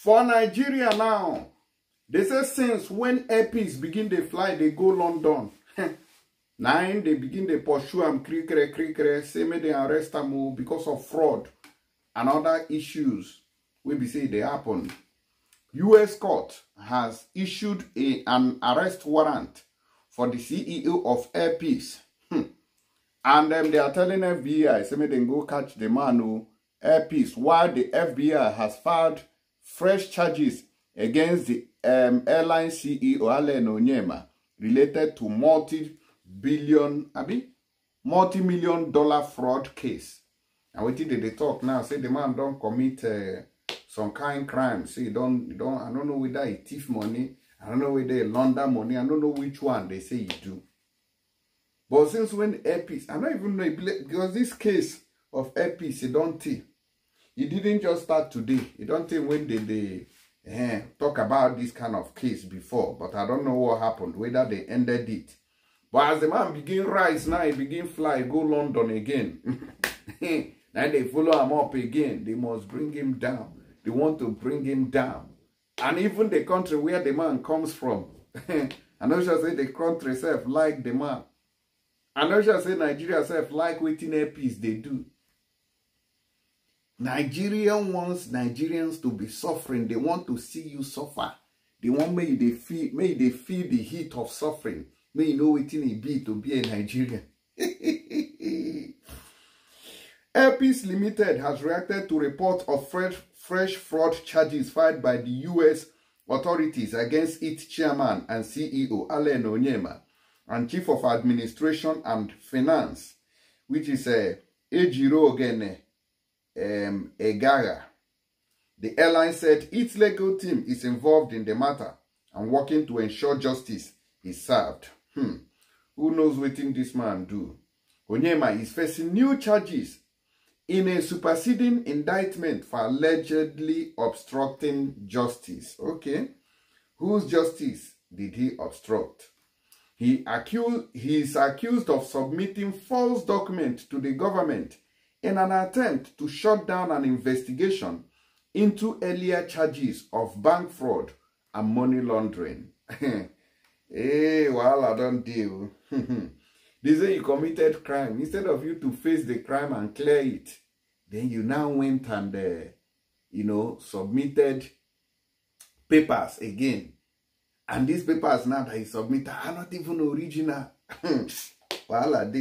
For Nigeria now, they say since when airpeace begin to fly, they go London. Now they begin to pursue them, say may they arrest them because of fraud and other issues. We be say they happen. U.S. court has issued an arrest warrant for the CEO of airpeace. And they are telling FBI, say may they go catch the man who airpeace, while the FBI has filed fresh charges against the airline CEO Onyema related to multi-million dollar fraud case. And what did they talk now? Say the man don't commit some kind of crime. Say I don't know whether he thief money, I don't know whether he launder money, I don't know which one they say he do. But since when airpeace, I don't even know, because this case of airpeace, he don't think. It didn't just start today. It don't think when they talk about this kind of case before. But I don't know what happened, whether they ended it. But as the man begin rise now, he begin fly, go London again. Now they follow him up again. They must bring him down. They want to bring him down. And even the country where the man comes from. I know shall say the country self like the man. I know shall say Nigeria self like waiting airpeace they do. Nigeria wants Nigerians to be suffering. They want to see you suffer. They want may they feel the heat of suffering. May you know what it be to be a Nigerian. Airpeace Limited has reacted to reports of fresh fraud charges filed by the U.S. authorities against its chairman and CEO, Onyema, and Chief of Administration and Finance, which is Ejiro Egara. The airline said its legal team is involved in the matter and working to ensure justice is served. Who knows what this man do? Onyema is facing new charges in a superseding indictment for allegedly obstructing justice. Okay. Whose justice did he obstruct? He is accused of submitting false documents to the government in an attempt to shut down an investigation into earlier charges of bank fraud and money laundering. Hey, well, I don't deal. They say you committed crime. Instead of you to face the crime and clear it, then you now went and, submitted papers again. And these papers now that you submitted are not even original. Well,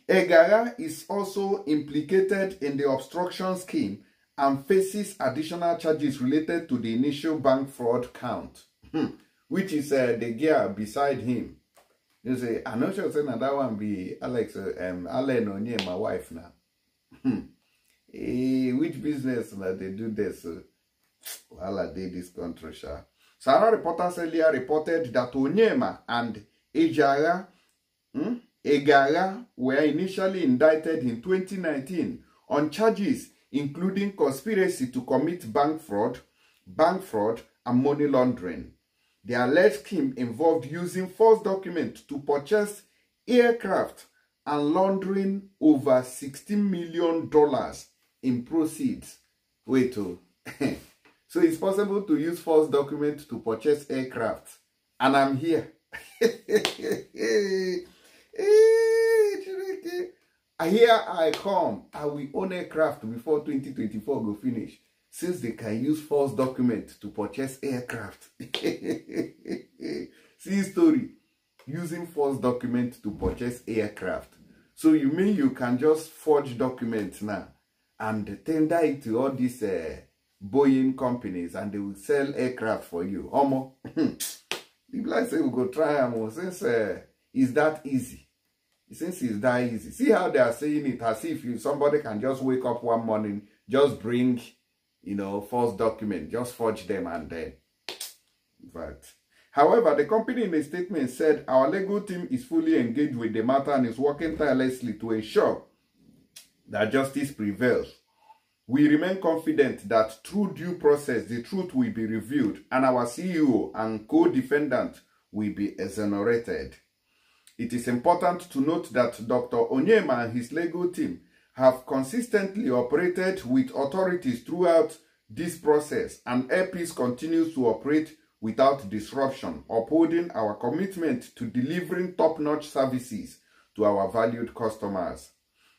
Egara is also implicated in the obstruction scheme and faces additional charges related to the initial bank fraud count, which is the girl beside him. You say, I'm not sure that one be Alex, Allen Onyema, my wife now. Which business that they do this? Well, I did this country, sha. Sarah reporters earlier reported that Onyema and Egara were initially indicted in 2019 on charges including conspiracy to commit bank fraud, and money laundering. The alleged scheme involved using false documents to purchase aircraft and laundering over $16 million in proceeds. Wait, oh. So it's possible to use false documents to purchase aircraft. And I'm here. Here I come. I will own aircraft before 2024 go finish. Since they can use false documents to purchase aircraft. See story. Using false documents to purchase aircraft. So you mean you can just forge documents now and tender it to all these Boeing companies and they will sell aircraft for you. Homo. People like say we go try them since it's that easy. Since it's that easy. See how they are saying it as if somebody can just wake up one morning, just bring, false document, just forge them and then. In fact. However, the company in a statement said, our legal team is fully engaged with the matter and is working tirelessly to ensure that justice prevails. We remain confident that through due process, the truth will be revealed and our CEO and co-defendant will be exonerated. It is important to note that Dr. Onyema and his legal team have consistently operated with authorities throughout this process, and Air Peace continues to operate without disruption, upholding our commitment to delivering top-notch services to our valued customers.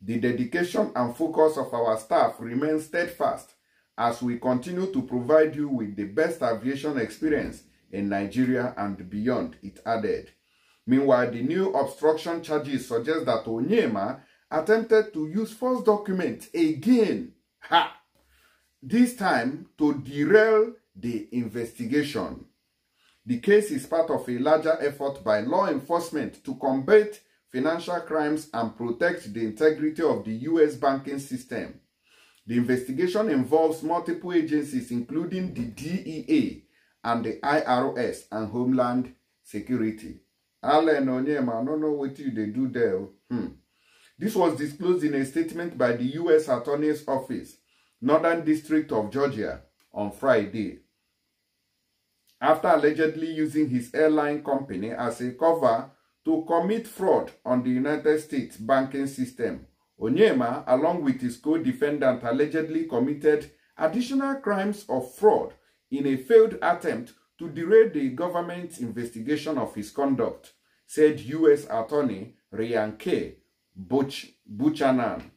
The dedication and focus of our staff remains steadfast as we continue to provide you with the best aviation experience in Nigeria and beyond, it added. Meanwhile, the new obstruction charges suggest that Onyema attempted to use false documents again. Ha! This time to derail the investigation. The case is part of a larger effort by law enforcement to combat financial crimes and protect the integrity of the U.S. banking system. The investigation involves multiple agencies, including the DEA and the IRS and Homeland Security. Allen Onyema, I don't know what they do there. This was disclosed in a statement by the U.S. Attorney's Office, Northern District of Georgia, on Friday. After allegedly using his airline company as a cover to commit fraud on the United States banking system, Onyema, along with his co-defendant, allegedly committed additional crimes of fraud in a failed attempt to derail the government's investigation of his conduct, said U.S. Attorney Ryan K. Buchanan.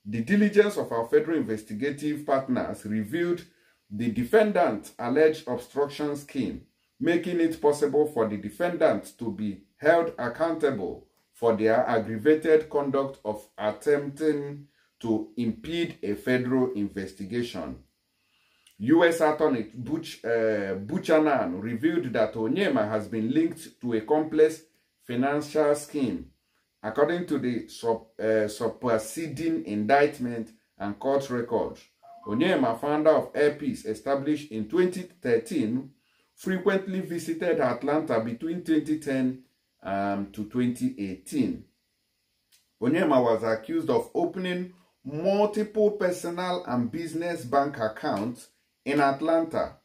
The diligence of our federal investigative partners revealed the defendant's alleged obstruction scheme, making it possible for the defendants to be held accountable for their aggravated conduct of attempting to impede a federal investigation. U.S. Attorney Buchanan revealed that Onyema has been linked to a complex financial scheme. According to the superseding indictment and court records, Onyema, founder of Air Peace, established in 2013, frequently visited Atlanta between 2010 to 2018. Onyema was accused of opening multiple personal and business bank accounts in Atlanta.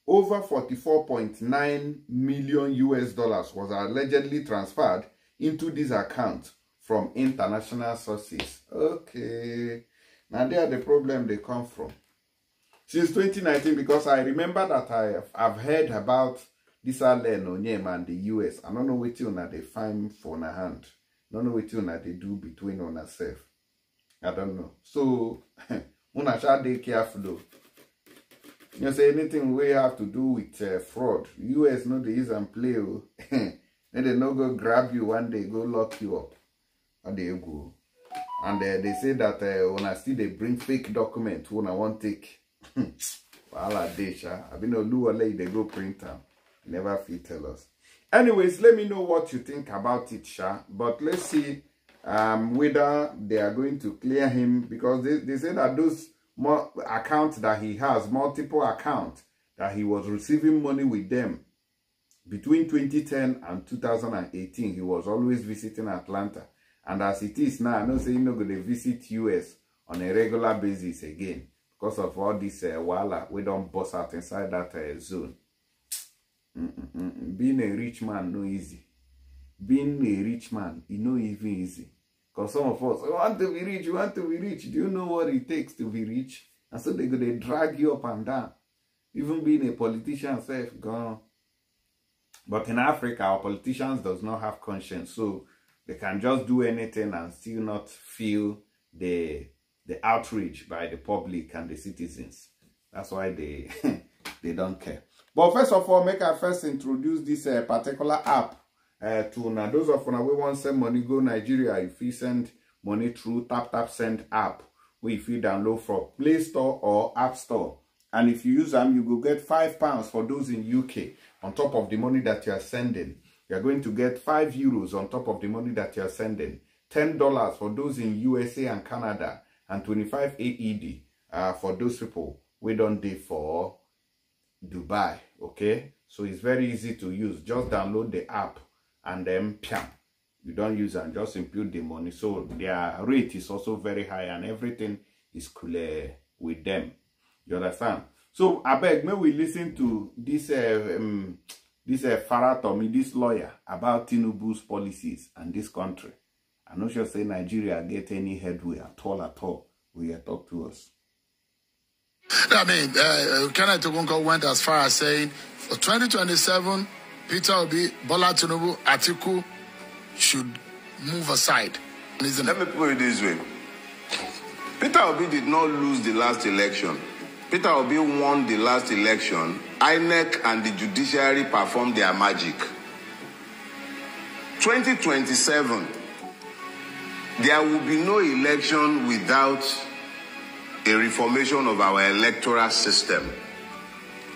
Over 44.9 million US dollars was allegedly transferred into this account from international sources. Okay. Now there the problem they come from. Since 2019, because I remember that I've heard about this Allen Onyema and the US. I don't know what you they find for on a hand. I don't know what you they do between on herself. I don't know. So una shall be careful though. You say anything we have to do with fraud. US know they use and play. Then they no go grab you one day, go lock you up. And they go. And they say that when I see they bring fake documents, when I want take. Well, I been no do they go print them. Never fit tell us. Anyways, let me know what you think about it, Sha. But let's see whether they are going to clear him, because they say that those accounts that he has, multiple accounts, that he was receiving money with them between 2010 and 2018. He was always visiting Atlanta. And as it is now, I know say he's not going to visit US on a regular basis again because of all this wala we don't bust out inside that zone. Being a rich man no easy. Being a rich man, it no even easy. Because some of us want to be rich, you want to be rich. Do you know what it takes to be rich? And so they're going to drag you up and down. Even being a politician self, gone. But in Africa, our politicians does not have conscience. So they can just do anything and still not feel the outrage by the public and the citizens. That's why they they don't care. But first of all, make I first introduce this particular app to now those of you we want to send money go Nigeria. If you send money through Tap Send app, where if you download from Play Store or App Store, and if you use them, you will get £5 for those in UK on top of the money that you are sending. You are going to get €5 on top of the money that you are sending, $10 for those in USA and Canada, and 25 AED for those people we don't do for Dubai. Okay, so it's very easy to use. Just download the app and then you don't use and just input the money. So their rate is also very high and everything is cool with them. You understand? So I beg, may we listen to this Farah Tomi, this lawyer, about Tinubu's policies and this country. I'm not sure say Nigeria get any headway at all. Will you talk to us? I mean, Kenneth Ogunko went as far as saying, for 2027, Peter Obi, Bola Tinubu, Atiku should move aside. Let me put it this way. Peter Obi did not lose the last election. Peter Obi won the last election. INEC and the judiciary performed their magic. 2027, there will be no election without a reformation of our electoral system.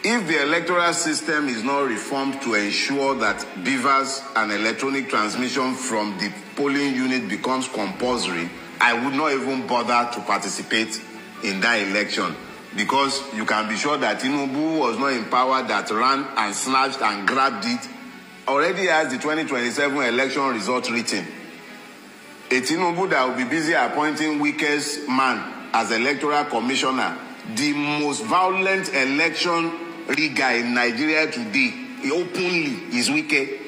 If the electoral system is not reformed to ensure that beavers and electronic transmission from the polling unit becomes compulsory, I would not even bother to participate in that election, because you can be sure that Tinubu was not in power that ran and snatched and grabbed it, already has the 2027 election results written. A Tinubu that will be busy appointing Wike's man as electoral commissioner, the most violent election rigger in Nigeria today, openly is Wike.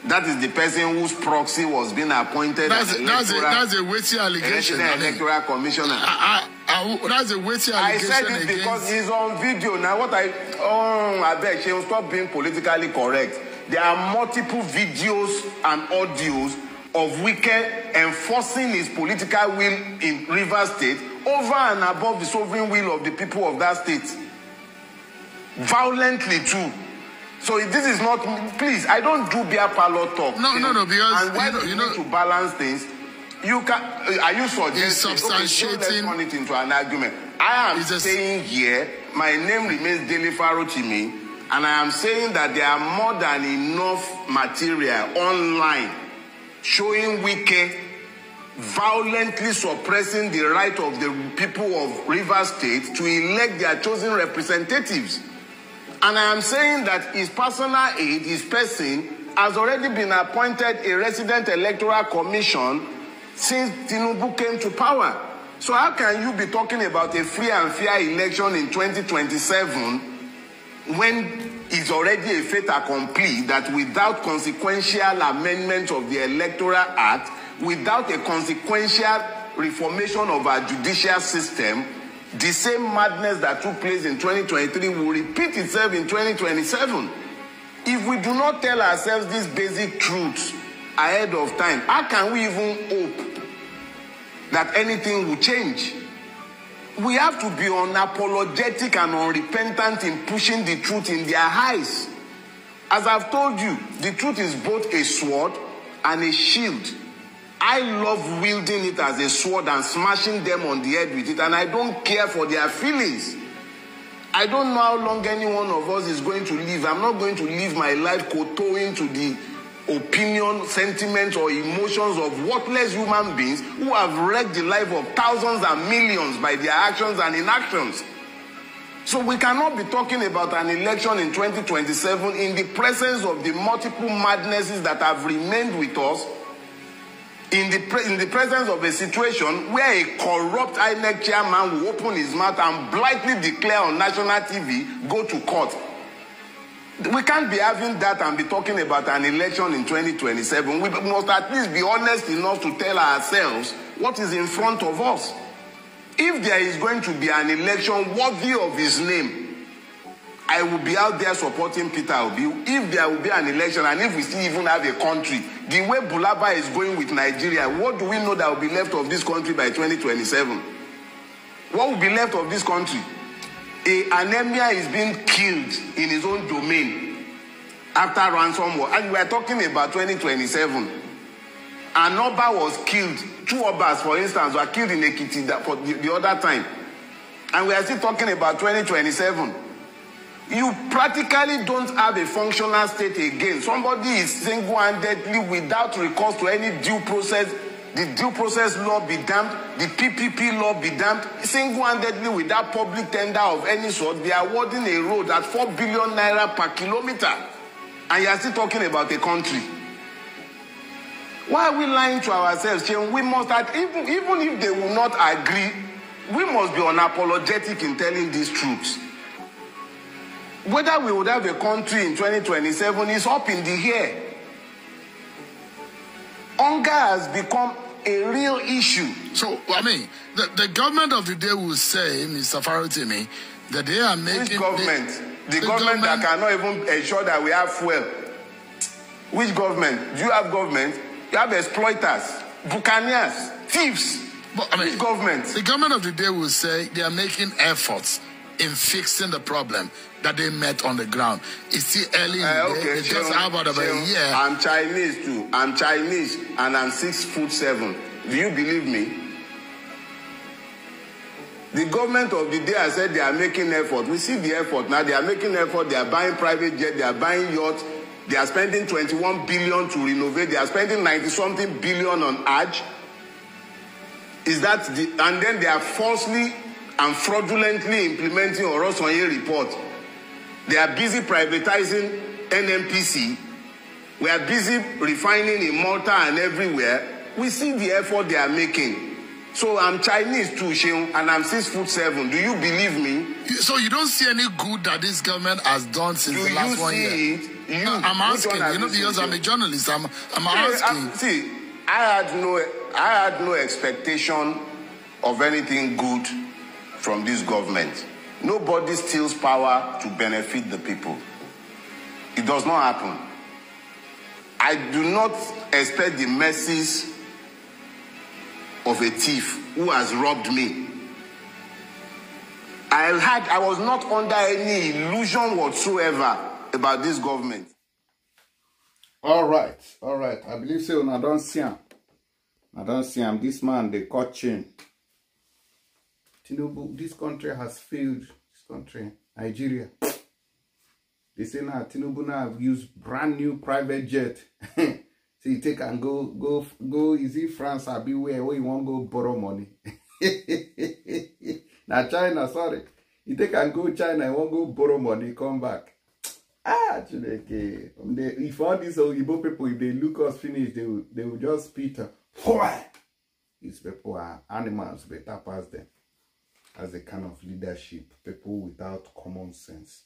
That is the person whose proxy was being appointed as that's a weighty allegation. Electoral commissioner. That's a weighty allegation. I said it because he's on video. Now I beg she'll stop being politically correct. There are multiple videos and audios of Wike enforcing his political will in Rivers State over and above the sovereign will of the people of that state. Violently too. So this is not, please, I don't do beer parlor talk. No, because and when you need to balance things, you can, are you suggesting, substantiating, let's turn it into an argument. I am saying here, my name remains Dele Farotimi, and I am saying that there are more than enough material online showing Wike violently suppressing the right of the people of Rivers State to elect their chosen representatives. And I am saying that his personal aide, his person, has already been appointed a resident electoral commission since Tinubu came to power. So how can you be talking about a free and fair election in 2027 when it's already a fait accompli that without consequential amendment of the Electoral Act, without a consequential reformation of our judicial system, the same madness that took place in 2023 will repeat itself in 2027. If we do not tell ourselves these basic truths ahead of time, how can we even hope that anything will change? We have to be unapologetic and unrepentant in pushing the truth in their eyes. As I've told you, the truth is both a sword and a shield. I love wielding it as a sword and smashing them on the head with it, and I don't care for their feelings. I don't know how long any one of us is going to live. I'm not going to live my life kowtowing to the opinion, sentiments, or emotions of worthless human beings who have wrecked the life of thousands and millions by their actions and inactions. So we cannot be talking about an election in 2027 in the presence of the multiple madnesses that have remained with us, in the presence of a situation where a corrupt INEC chairman will open his mouth and blithely declare on national TV, go to court. We can't be having that and be talking about an election in 2027. We must at least be honest enough to tell ourselves what is in front of us. If there is going to be an election worthy of his name, I will be out there supporting Peter Obi. If there will be an election, and if we still even have a country, the way Bulaba is going with Nigeria, what do we know that will be left of this country by 2027? What will be left of this country? Onyema is being killed in his own domain after ransom war. And we are talking about 2027. An Oba was killed. 2 Obas, for instance, were killed in Ekiti for the other time. And we are still talking about 2027. You practically don't have a functional state again. Somebody is single-handedly, without recourse to any due process, the due process law be damned, the PPP law be damned, single-handedly without public tender of any sort, they are awarding a road at 4 billion naira per kilometer. And you are still talking about a country. Why are we lying to ourselves? We must, even if they will not agree, we must be unapologetic in telling these truths. Whether we would have a country in 2027 is up in the air. Hunger has become a real issue. So, I mean, the government of the day will say, Mr. Farotimi, That they are making... Which government? The government that cannot even ensure that we have fuel. Which government? Do you have government? You have exploiters, buccaneers, thieves. But, I mean, which government? The government of the day will say they are making efforts in fixing the problem that they met on the ground. It's still early in the day. Okay, It's just about a year. I'm Chinese too. I'm Chinese and I'm 6'7". Do you believe me? The government of the day has said they are making effort. We see the effort now. They are making effort. They are buying private jet. They are buying yachts. They are spending 21 billion to renovate. They are spending 90-something billion on Hajj. Is that the... And then they are falsely and fraudulently implementing Orosanye report. They are busy privatizing NNPC. We are busy refining in Malta and everywhere. We see the effort they are making. So I'm Chinese too, Sheung, and I'm 6'7". Do you believe me? So you don't see any good that this government has done since the last 1 year? No, I'm asking, because I'm a journalist. I'm asking. See, I had no expectation of anything good from this government. Nobody steals power to benefit the people. It does not happen. I do not expect the mercies of a thief who has robbed me. I was not under any illusion whatsoever about this government. All right. I believe so. I don't see him. This man, they caught chain. Tinubu, this country has failed. This country, Nigeria. They say now Tinubu now have used brand new private jet. So you take and go, is it France or be where you want to go borrow money? Now China, sorry. You take and go China, you want to go borrow money, come back. If all these Igbo people, if they look us finish, they will just spit. These people are animals, better pass them. As a kind of leadership, people without common sense.